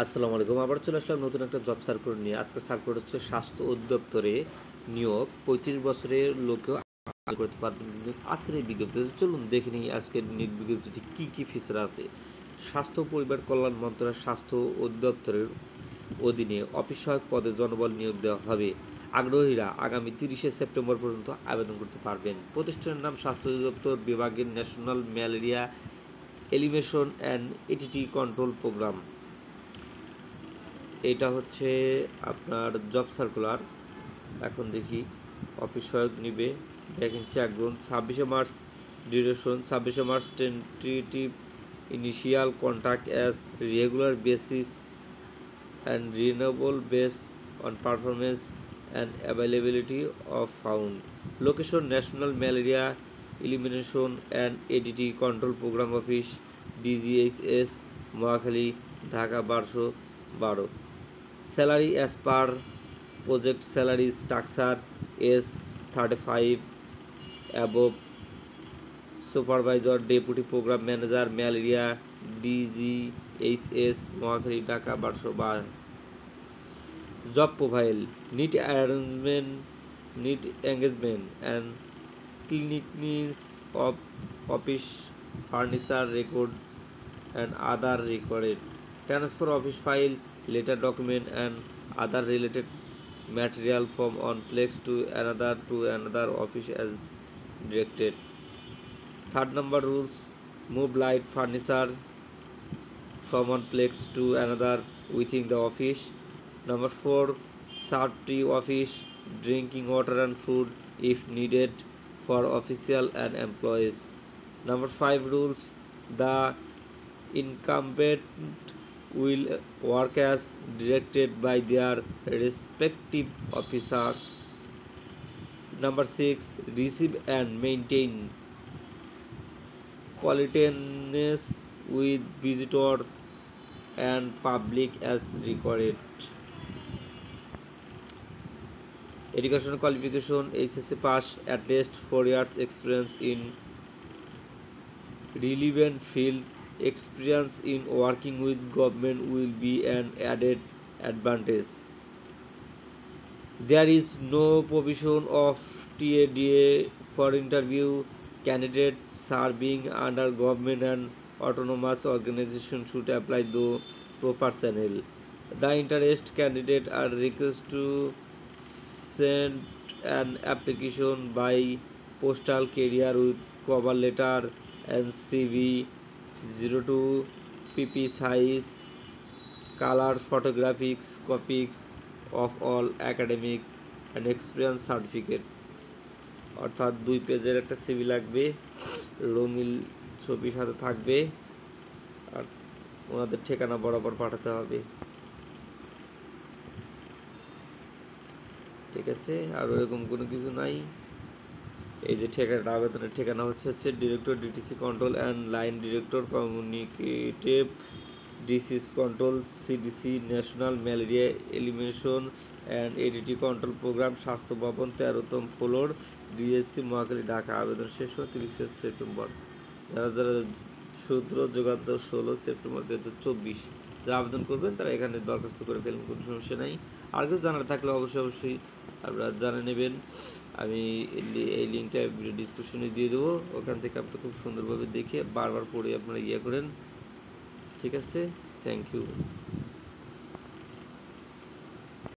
আসসালামু আলাইকুম। আবার চলে আসলাম নতুন একটা জব সার্কুলার নিয়ে। আজকের সার্কুলার হচ্ছে স্বাস্থ্য অধিদপ্তরে নিয়োগ ৩৫ বছরের লোকেও আবেদন করতে পারবেন। কিন্তু আজকের এই বিজ্ঞপ্তিতে চলুন দেখে নিই আজকের নিয়োগ বিজ্ঞপ্তিতে কী ফিচার আছে। স্বাস্থ্য ও পরিবার কল্যাণ মন্ত্রণালয়ের স্বাস্থ্য অধিদপ্তরের অধীনে অফিস সহায়ক পদে জনবল নিয়োগ দেওয়া হবে। আগ্রহীরা আগামী ৩০শে সেপ্টেম্বর পর্যন্ত আবেদন করতে পারবেন। প্রতিষ্ঠানের নাম স্বাস্থ্য অধিদপ্তর বিভাগের national malaria elimination and ETT control programme. এটা হচ্ছে আপনার জব সার্কুলার। এখন দেখি অফিস সহায়ক নিবে ভ্যাকেন্সি আগ্রহণ 26শে মার্চ ডিউরেশন 26শে March tentative initial contract as regular basis and renewable based on performance and availability of fund. Location national malaria elimination and ADT control programme office DGHS Mohakhali Dhaka ১২১২। Salary as per project salary structure is 35 above. Supervisor, Deputy Program Manager, Malaria, DGHS, Mohakali, Dhaka, ১২১২। Job profile: need engagement and cleanliness of office furniture record and other required. Transfer office file, letter, document and other related material from one place to another office as directed. Third number rules: move light furniture from one place to another within the office. Number 4, serve tea, office, drinking water and food if needed for official and employees. Number 5 rules: the incumbent will work as directed by their respective officers. Number 6, receive and maintain politeness with visitor and public as required. Educational qualification: HSC pass, at least 4 years experience in relevant field. Experience in working with government will be an added advantage. There is no provision of TADA for interview. Candidates serving under government and autonomous organization should apply the proper channel. The interested candidates are requested to send an application by postal carrier with cover letter and CV, 02 pp size, color photographic copies of all academic and experience certificate। অর্থাৎ 2 পেজের একটা CV লাগবে, রঙিন ছবির সাথে থাকবে আর ওনাদের ঠিকানা বরাবর পাঠাতে হবে। ঠিক আছে, আর এরকম কোনো কিছু নাই। এই যে ঠিকানা, আবেদনের ঠিকানা হচ্ছে director DTC control and line director communicative disease control CDC national malaria elimination and ADT control programme, স্বাস্থ্য ভবন, 13তম ফ্লোর, ডিএসসি মহাখালী, ঢাকা। আবেদন শেষ হয় 30শে সেপ্টেম্বর। যারা সূত্র যোগাযোগ 16 সেপ্টেম্বর 2024। যারা আবেদন করবেন তারা এখানে দরখাস্ত করে ফেলবেন, কোনো সমস্যা নাই। আর কিছু জানার থাকলে অবশ্যই আপনারা জানিয়ে নেবেন। আমি এই লিঙ্কটা ভিডিও ডিসক্রিপশনে দিয়ে দেবো, ওখান থেকে আপনি খুব সুন্দরভাবে দেখে বারবার পড়ে আপনারা করেন। ঠিক আছে, থ্যাংক ইউ।